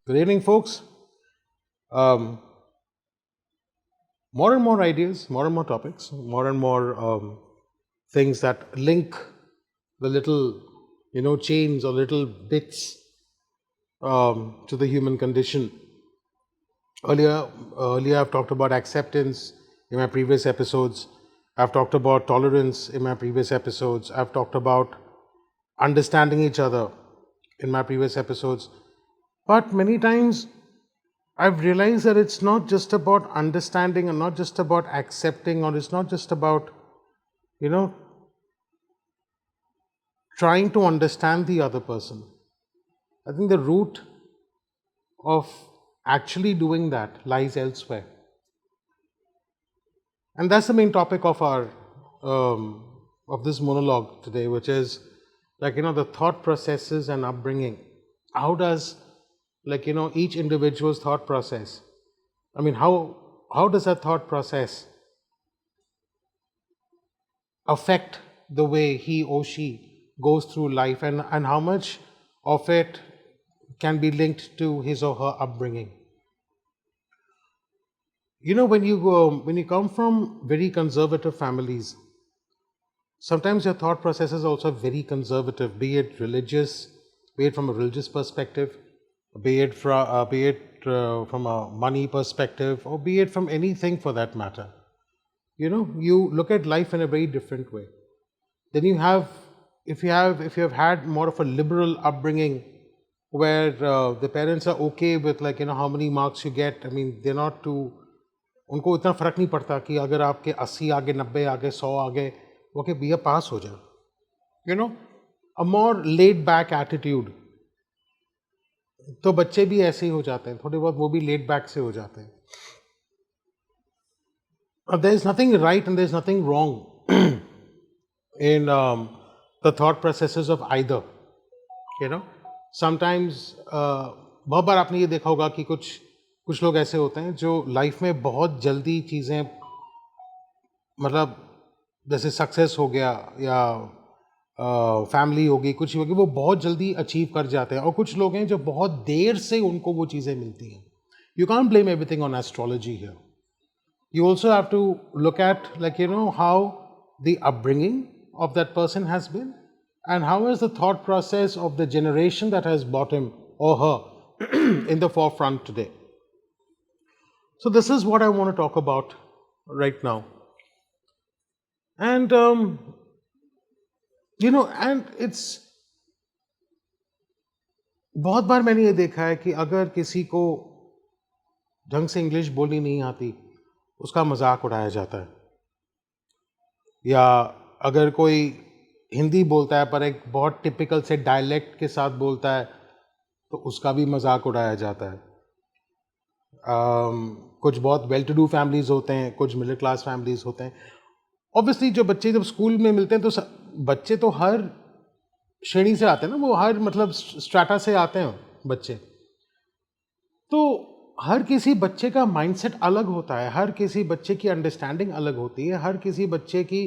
Good evening, folks. Um, more and more ideas, more and more topics, more and more things that link the little, chains or little bits to the human condition. Earlier, earlier, I've talked about acceptance in my previous episodes. I've talked about tolerance in my previous episodes. I've talked about understanding each other in my previous episodes. But many times I've realized that it's not just about understanding and not just about accepting, or it's not just about, you know, trying to understand the other person. I think the root of actually doing that lies elsewhere. And that's the main topic of our of this monologue today, which is the thought processes and upbringing. How does each individual's thought process? I mean, how does that thought process affect the way he or she goes through life, and how much of it can be linked to his or her upbringing? When you come from very conservative families, sometimes your thought process is also very conservative, be it religious, be it from a religious perspective, be it from a money perspective, or be it from anything for that matter. You look at life in a very different way. Then you have, if you have had more of a liberal upbringing, where the parents are okay with how many marks you get. I mean, they're not too, उनको इतना फर्क नहीं पड़ता कि अगर आपके 80 आ गए, 90 आ गए, 100 आ गए, ओके भैया पास हो जाओ. You know a more laid back attitude. तो बच्चे भी ऐसे ही हो जाते हैं, थोड़े बहुत वो भी लेड बैक से हो जाते हैं. There is nothing right and there is nothing wrong in the thought processes of either. Sometimes बहुत बार आपने ये देखा होगा कि कुछ लोग ऐसे होते हैं जो लाइफ में बहुत जल्दी चीज़ें, मतलब जैसे सक्सेस हो गया या फैमिली होगी, कुछ होगी, वो बहुत जल्दी अचीव कर जाते हैं. और कुछ लोग हैं जो बहुत देर से उनको वो चीज़ें मिलती हैं. You can't blame everything on astrology here. You also have to look at how the upbringing of that person has been, and how is the thought process of the generation that has brought him or her in the forefront today. So this is what I want to talk about right now. And and it's, बहुत बार मैंने ये देखा है कि अगर किसी को ढंग से इंग्लिश बोलनी नहीं आती, उसका मजाक उड़ाया जाता है. या अगर कोई हिंदी बोलता है पर एक बहुत टिपिकल से डायलेक्ट के साथ बोलता है, तो उसका भी मजाक उड़ाया जाता है. कुछ बहुत वेल टू डू फैमिलीज होते हैं, कुछ मिडिल क्लास फैमिलीज होते हैं. ऑब्वियसली जो बच्चे जब स्कूल में मिलते हैं तो बच्चे तो हर श्रेणी से आते हैं ना, वो हर मतलब स्ट्रैटा से आते हैं बच्चे. तो हर किसी बच्चे का माइंडसेट अलग होता है, हर किसी बच्चे की अंडरस्टैंडिंग अलग होती है, हर किसी बच्चे की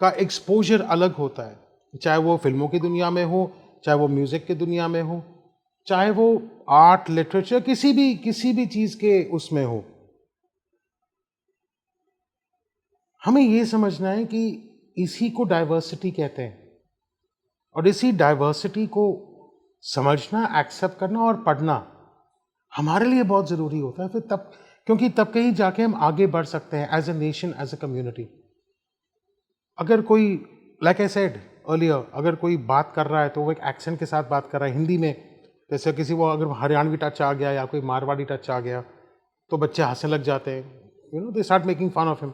का एक्सपोजर अलग होता है. चाहे वो फिल्मों की दुनिया में हो, चाहे वो म्यूजिक की दुनिया में हो, चाहे वो आर्ट लिटरेचर किसी भी चीज के उसमें हो. हमें ये समझना है कि इसी को डाइवर्सिटी कहते हैं, और इसी डाइवर्सिटी को समझना, एक्सेप्ट करना और पढ़ना हमारे लिए बहुत ज़रूरी होता है. फिर तब, क्योंकि तब कहीं जाके हम आगे बढ़ सकते हैं as a nation, as a community. अगर कोई, लाइक आई सेड अर्लियर, अगर कोई बात कर रहा है तो वो एक एक्सेंट के साथ बात कर रहा है हिंदी में, जैसे किसी को अगर हरियाणवी टच आ गया या कोई मारवाड़ी टच आ गया तो बच्चे हंसने लग जाते हैं. They start making fun of him.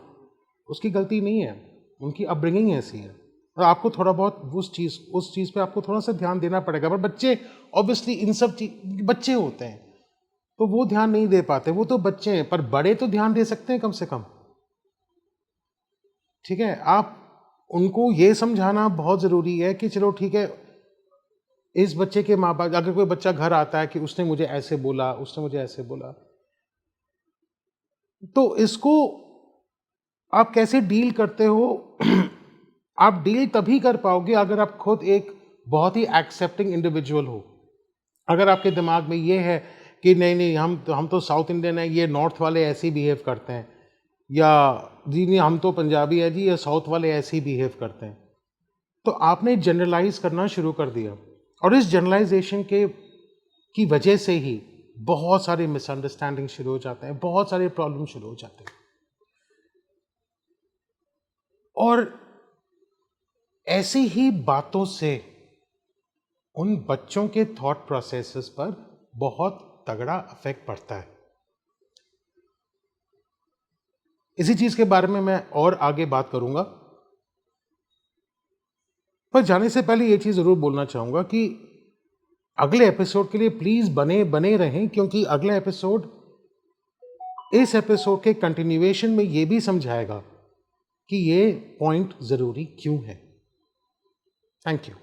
उसकी गलती नहीं है, उनकी अपब्रिंगिंग ऐसी है. और आपको थोड़ा बहुत उस चीज़ पे आपको थोड़ा सा ध्यान देना पड़ेगा. पर बच्चे ऑब्वियसली इन सब बच्चे होते हैं तो वो ध्यान नहीं दे पाते, वो तो बच्चे हैं. पर बड़े तो ध्यान दे सकते हैं कम से कम. ठीक है, आप उनको ये समझाना बहुत ज़रूरी है कि चलो ठीक है, इस बच्चे के माँ बाप, अगर कोई बच्चा घर आता है कि उसने मुझे ऐसे बोला, उसने मुझे ऐसे बोला, तो इसको आप कैसे डील करते हो? आप डील तभी कर पाओगे अगर आप खुद एक बहुत ही एक्सेप्टिंग इंडिविजुअल हो. अगर आपके दिमाग में ये है कि नहीं नहीं हम तो साउथ इंडियन है, ये नॉर्थ वाले ऐसे ही बिहेव करते हैं, या जी नहीं हम तो पंजाबी है जी, ये साउथ वाले ऐसे ही बिहेव करते हैं। तो आपने जनरलाइज करना शुरू कर दिया, और इस जनरलाइजेशन के की वजह से ही बहुत सारे मिसअंडरस्टैंडिंग शुरू हो जाते हैं, बहुत सारे प्रॉब्लम शुरू हो जाते हैं। और ऐसी ही बातों से उन बच्चों के थॉट प्रोसेसेस पर बहुत तगड़ा इफेक्ट पड़ता है। इसी चीज के बारे में मैं और आगे बात करूंगा, पर जाने से पहले ये चीज जरूर बोलना चाहूंगा कि अगले एपिसोड के लिए प्लीज बने बने रहें, क्योंकि अगला एपिसोड इस एपिसोड के कंटिन्यूएशन में ये भी समझाएगा कि ये पॉइंट जरूरी क्यों है। Thank you.